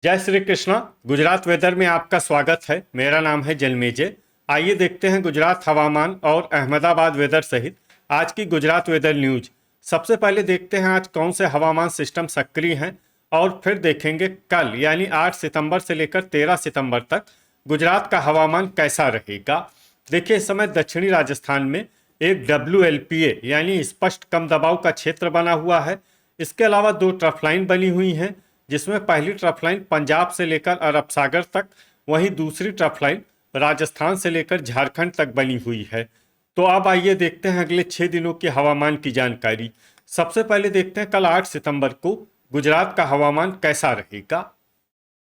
जय श्री कृष्णा। गुजरात वेदर में आपका स्वागत है। मेरा नाम है जन्मेजय। आइए देखते हैं गुजरात हवामान और अहमदाबाद वेदर सहित आज की गुजरात वेदर न्यूज। सबसे पहले देखते हैं आज कौन से हवामान सिस्टम सक्रिय हैं और फिर देखेंगे कल यानी 8 सितंबर से लेकर 13 सितंबर तक गुजरात का हवामान कैसा रहेगा। देखिए, इस समय दक्षिणी राजस्थान में एक WLPA यानी स्पष्ट कम दबाव का क्षेत्र बना हुआ है। इसके अलावा दो ट्रफ लाइन बनी हुई हैं, जिसमें पहली ट्रफ लाइन पंजाब से लेकर अरब सागर तक, वहीं दूसरी ट्रफ लाइन राजस्थान से लेकर झारखंड तक बनी हुई है। तो अब आइए देखते हैं अगले 6 दिनों की हवामान की जानकारी। सबसे पहले देखते हैं कल 8 सितंबर को गुजरात का हवामान कैसा रहेगा।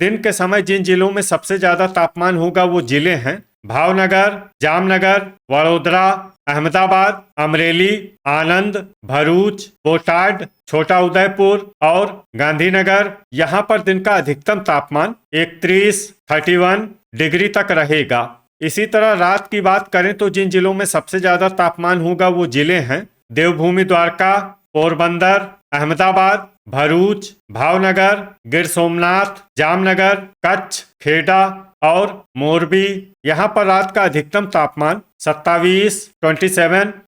दिन के समय जिन जिलों में सबसे ज्यादा तापमान होगा वो जिले हैं भावनगर, जामनगर, वडोदरा, अहमदाबाद, अमरेली, आनंद, भरूच, बोटाड, छोटा उदयपुर और गांधीनगर। यहाँ पर दिन का अधिकतम तापमान 31 डिग्री तक रहेगा। इसी तरह रात की बात करें तो जिन जिलों में सबसे ज्यादा तापमान होगा वो जिले हैं देवभूमि द्वारका, पोरबंदर, अहमदाबाद, भरूच, भावनगर, गिर सोमनाथ, जामनगर, कच्छ, खेड़ा और मोरबी। यहाँ पर रात का अधिकतम तापमान 27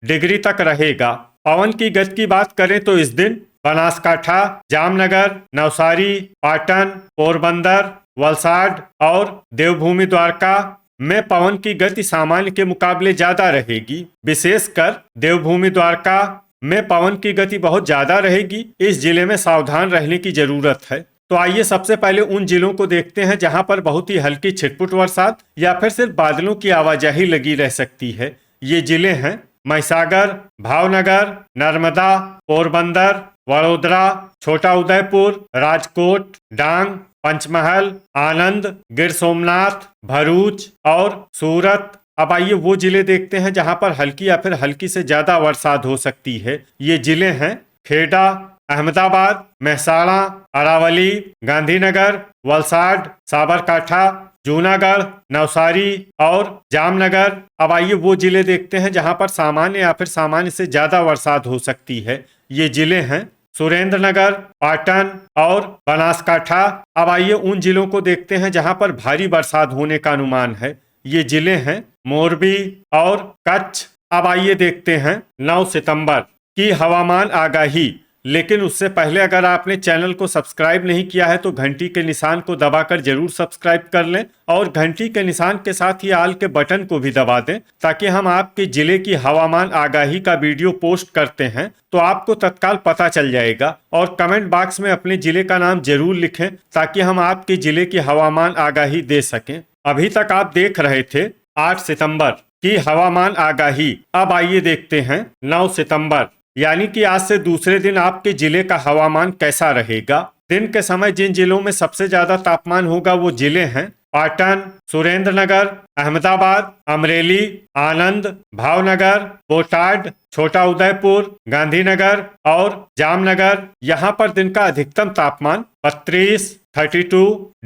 डिग्री तक रहेगा। पवन की गति की बात करें तो इस दिन बनासकाठा, जामनगर, नवसारी, पाटन, पोरबंदर, वलसाड और देवभूमि द्वारका में पवन की गति सामान्य के मुकाबले ज्यादा रहेगी। विशेषकर देवभूमि द्वारका में पवन की गति बहुत ज्यादा रहेगी। इस जिले में सावधान रहने की जरूरत है। तो आइए सबसे पहले उन जिलों को देखते हैं जहां पर बहुत ही हल्की छिटपुट बरसात या फिर सिर्फ बादलों की आवाजाही लगी रह सकती है। ये जिले हैं महिसागर, भावनगर, नर्मदा, पोरबंदर, वडोदरा, छोटा उदयपुर, राजकोट, डांग, पंचमहल, आनंद, गिर सोमनाथ, भरूच और सूरत। अब आइए वो जिले देखते हैं जहां पर हल्की या फिर हल्की से ज्यादा बरसात हो सकती है। ये जिले हैं खेड़ा, अहमदाबाद, महसाणा, अरावली, गांधीनगर, वलसाड, साबरकाठा, जूनागढ़, नवसारी और जामनगर। अब आइए वो जिले देखते हैं जहां पर सामान्य या फिर सामान्य से ज्यादा बरसात हो सकती है। ये जिले हैं सुरेंद्रनगर, पाटन और बनासकाठा। अब आइए उन जिलों को देखते हैं जहां पर भारी बरसात होने का अनुमान है। ये जिले हैं मोरबी और कच्छ। अब आइए देखते हैं 9 सितंबर की हवामान आगाही। लेकिन उससे पहले अगर आपने चैनल को सब्सक्राइब नहीं किया है तो घंटी के निशान को दबाकर जरूर सब्सक्राइब कर लें और घंटी के निशान के साथ ही आल के बटन को भी दबा दें, ताकि हम आपके जिले की हवामान आगाही का वीडियो पोस्ट करते हैं तो आपको तत्काल पता चल जाएगा। और कमेंट बॉक्स में अपने जिले का नाम जरूर लिखें ताकि हम आपके जिले की हवामान आगाही दे सकें। अभी तक आप देख रहे थे 8 सितंबर की हवामान आगाही। अब आइए देखते हैं 9 सितंबर यानी कि आज से दूसरे दिन आपके जिले का हवामान कैसा रहेगा। दिन के समय जिन जिलों में सबसे ज्यादा तापमान होगा वो जिले हैं पाटन, सुरेंद्रनगर, अहमदाबाद, अमरेली, आनंद, भावनगर, बोटाड, छोटा उदयपुर, गांधीनगर और जामनगर। यहाँ पर दिन का अधिकतम तापमान 32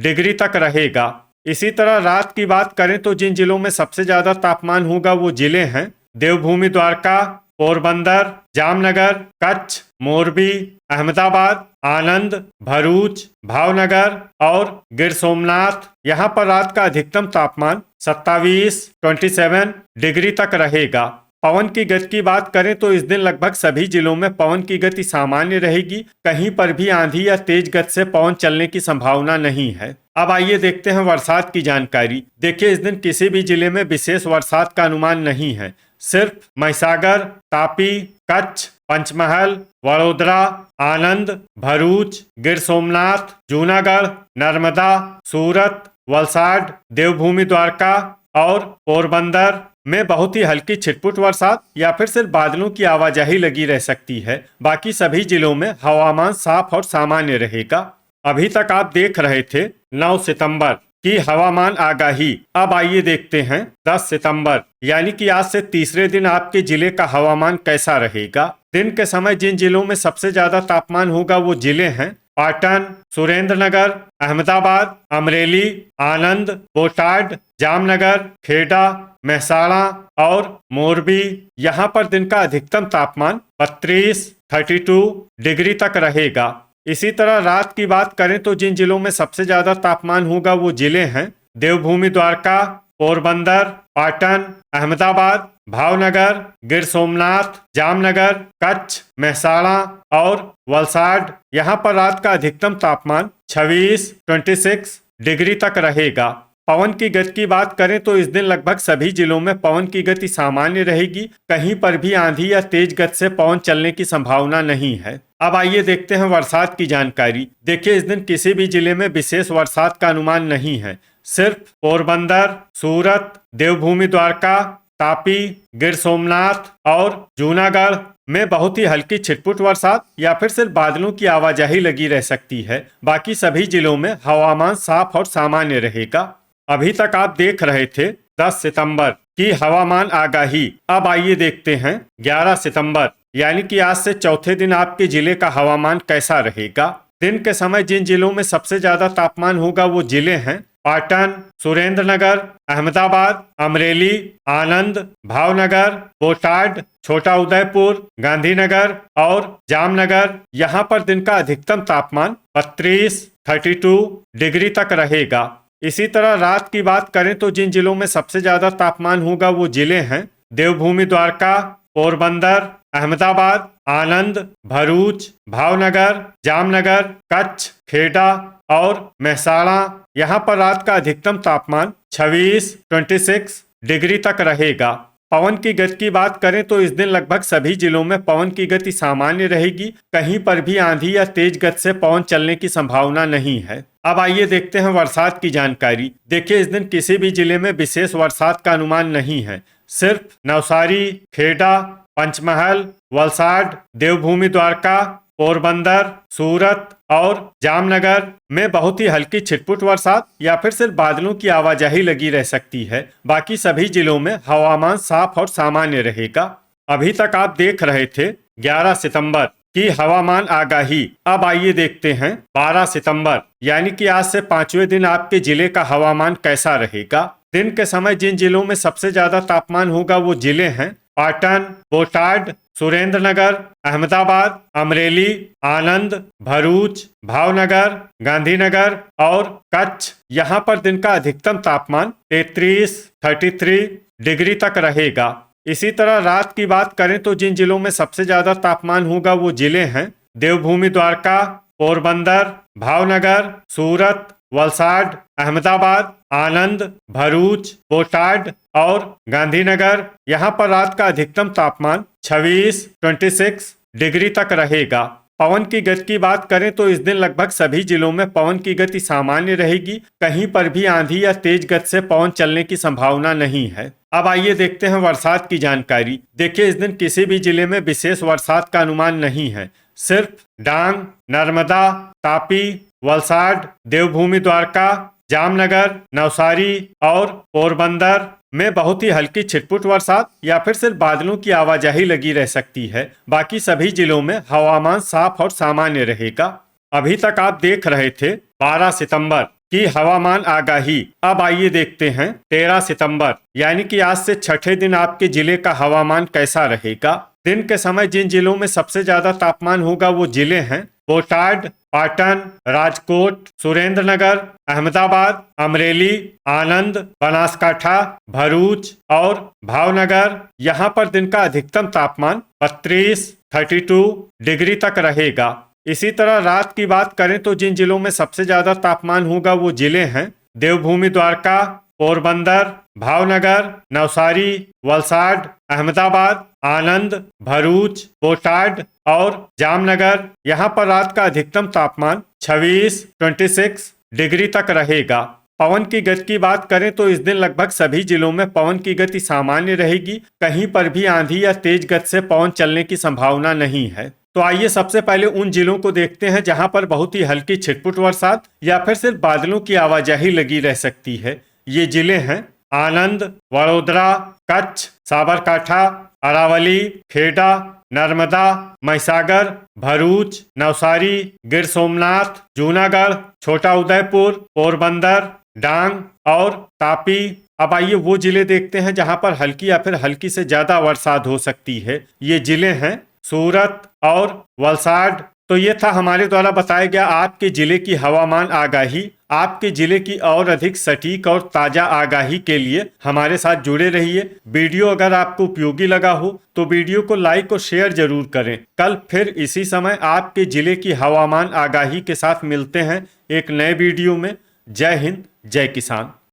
डिग्री तक रहेगा। इसी तरह रात की बात करें तो जिन जिलों में सबसे ज्यादा तापमान होगा वो जिले हैं देवभूमि द्वारका, पोरबंदर, जामनगर, कच्छ, मोरबी, अहमदाबाद, आनंद, भरूच, भावनगर और गिर सोमनाथ। यहाँ पर रात का अधिकतम तापमान 27 डिग्री तक रहेगा। पवन की गति की बात करें तो इस दिन लगभग सभी जिलों में पवन की गति सामान्य रहेगी। कहीं पर भी आंधी या तेज गति से पवन चलने की संभावना नहीं है। अब आइए देखते हैं बरसात की जानकारी। देखिए, इस दिन किसी भी जिले में विशेष बरसात का अनुमान नहीं है। सिर्फ महिसागर, तापी, कच्छ, पंचमहल, वडोदरा, आनंद, भरूच, गिर सोमनाथ, जूनागढ़, नर्मदा, सूरत, वलसाड, देवभूमि द्वारका और पोरबंदर में बहुत ही हल्की छिटपुट बरसात या फिर सिर्फ बादलों की आवाजाही लगी रह सकती है। बाकी सभी जिलों में हवामान साफ और सामान्य रहेगा। अभी तक आप देख रहे थे 9 सितंबर की हवामान आगाही। अब आइए देखते हैं 10 सितंबर यानी कि आज से तीसरे दिन आपके जिले का हवामान कैसा रहेगा। दिन के समय जिन जिलों में सबसे ज्यादा तापमान होगा वो जिले हैं पाटन, सुरेंद्रनगर, अहमदाबाद, अमरेली, आनंद, बोटाड, जामनगर, खेड़ा, महसाणा और मोरबी। यहाँ पर दिन का अधिकतम तापमान 32 डिग्री तक रहेगा। इसी तरह रात की बात करें तो जिन जिलों में सबसे ज्यादा तापमान होगा वो जिले हैं देवभूमि द्वारका, पोरबंदर, पाटन, अहमदाबाद, भावनगर, गिर सोमनाथ, जामनगर, कच्छ, मेहसाणा और वलसाड। यहाँ पर रात का अधिकतम तापमान 26 डिग्री तक रहेगा। पवन की गति की बात करें तो इस दिन लगभग सभी जिलों में पवन की गति सामान्य रहेगी। कहीं पर भी आंधी या तेज गति से पवन चलने की संभावना नहीं है। अब आइए देखते हैं बरसात की जानकारी। देखिए, इस दिन किसी भी जिले में विशेष बरसात का अनुमान नहीं है। सिर्फ पोरबंदर, सूरत, देवभूमि द्वारका, तापी, गिर सोमनाथ और जूनागढ़ में बहुत ही हल्की छिटपुट बरसात या फिर सिर्फ बादलों की आवाजाही लगी रह सकती है। बाकी सभी जिलों में हवामान साफ और सामान्य रहेगा। अभी तक आप देख रहे थे 10 सितंबर की हवामान आगाही। अब आइए देखते हैं 11 सितंबर यानी कि आज से चौथे दिन आपके जिले का हवामान कैसा रहेगा। दिन के समय जिन जिलों में सबसे ज्यादा तापमान होगा वो जिले हैं पाटन, सुरेंद्रनगर, अहमदाबाद, अमरेली, आनंद, भावनगर, बोटाड, छोटा उदयपुर, गांधीनगर और जामनगर। यहाँ पर दिन का अधिकतम तापमान 32 डिग्री तक रहेगा। इसी तरह रात की बात करें तो जिन जिलों में सबसे ज्यादा तापमान होगा वो जिले हैं देवभूमि द्वारका, पोरबंदर, अहमदाबाद, आनंद, भरूच, भावनगर, जामनगर, कच्छ, खेड़ा और मेहसाणा। यहाँ पर रात का अधिकतम तापमान 26 डिग्री तक रहेगा। पवन की गति की बात करें तो इस दिन लगभग सभी जिलों में पवन की गति सामान्य रहेगी। कहीं पर भी आंधी या तेज गति से पवन चलने की संभावना नहीं है। अब आइए देखते हैं बरसात की जानकारी। देखिए, इस दिन किसी भी जिले में विशेष बरसात का अनुमान नहीं है। सिर्फ नवसारी, खेड़ा, पंचमहल, वलसाड, देवभूमि द्वारका, पोरबंदर, सूरत और जामनगर में बहुत ही हल्की छिटपुट बरसात या फिर सिर्फ बादलों की आवाजाही लगी रह सकती है। बाकी सभी जिलों में हवामान साफ और सामान्य रहेगा। अभी तक आप देख रहे थे 11 सितंबर की हवामान आगाही। अब आइए देखते हैं 12 सितंबर यानी कि आज से 5वें दिन आपके जिले का हवामान कैसा रहेगा। दिन के समय जिन जिलों में सबसे ज्यादा तापमान होगा वो जिले हैं पाटन, बोटाड, सुरेंद्रनगर, अहमदाबाद, अमरेली, आनंद, भरूच, भावनगर, गांधीनगर और कच्छ। यहाँ पर दिन का अधिकतम तापमान 33 डिग्री तक रहेगा। इसी तरह रात की बात करें तो जिन जिलों में सबसे ज्यादा तापमान होगा वो जिले हैं देवभूमि द्वारका, पोरबंदर, भावनगर, सूरत, वलसाड, अहमदाबाद, आनंद, भरूच, बोटाड और गांधीनगर। यहाँ पर रात का अधिकतम तापमान 26 डिग्री तक रहेगा। पवन की गति की बात करें तो इस दिन लगभग सभी जिलों में पवन की गति सामान्य रहेगी। कहीं पर भी आंधी या तेज गति से पवन चलने की संभावना नहीं है। अब आइए देखते हैं बरसात की जानकारी। देखिए, इस दिन किसी भी जिले में विशेष बरसात का अनुमान नहीं है। सिर्फ डांग, नर्मदा, तापी, वलसाड, देवभूमि द्वारका, जामनगर, नवसारी और पोरबंदर में बहुत ही हल्की छिटपुट बरसात या फिर सिर्फ बादलों की आवाजाही लगी रह सकती है। बाकी सभी जिलों में हवामान साफ और सामान्य रहेगा। अभी तक आप देख रहे थे 12 सितंबर की हवामान आगाही। अब आइए देखते हैं 13 सितंबर यानी कि आज से छठे दिन आपके जिले का हवामान कैसा रहेगा। दिन के समय जिन जिलों में सबसे ज्यादा तापमान होगा वो जिले हैं बोटाड, पाटन, राजकोट, सुरेंद्रनगर, अहमदाबाद, अमरेली, आनंद, बनासकाठा, भरूच और भावनगर। यहाँ पर दिन का अधिकतम तापमान 32 डिग्री तक रहेगा। इसी तरह रात की बात करें तो जिन जिलों में सबसे ज्यादा तापमान होगा वो जिले हैं देवभूमि द्वारका, पोरबंदर, भावनगर, नवसारी, वलसाड, अहमदाबाद, आनंद, भरूच, बोटाड और जामनगर। यहाँ पर रात का अधिकतम तापमान 26 डिग्री तक रहेगा। पवन की गति की बात करें तो इस दिन लगभग सभी जिलों में पवन की गति सामान्य रहेगी। कहीं पर भी आंधी या तेज गति से पवन चलने की संभावना नहीं है। तो आइए सबसे पहले उन जिलों को देखते हैं जहां पर बहुत ही हल्की छिटपुट बरसात या फिर सिर्फ बादलों की आवाजाही लगी रह सकती है। ये जिले हैं आनंद, वडोदरा, कच्छ, साबरकाठा, अरावली, खेड़ा, नर्मदा, महिसागर, भरूच, नवसारी, गिर सोमनाथ, जूनागढ़, छोटा उदयपुर, पोरबंदर, डांग और तापी। अब आइए वो जिले देखते हैं जहां पर हल्की या फिर हल्की से ज्यादा बरसात हो सकती है। ये जिले हैं सूरत और वलसाड, तो ये था हमारे द्वारा बताया गया आपके जिले की हवामान आगाही। आपके जिले की और अधिक सटीक और ताजा आगाही के लिए हमारे साथ जुड़े रहिए। वीडियो अगर आपको उपयोगी लगा हो तो वीडियो को लाइक और शेयर जरूर करें। कल फिर इसी समय आपके जिले की हवामान आगाही के साथ मिलते हैं एक नए वीडियो में। जय हिंद, जय किसान।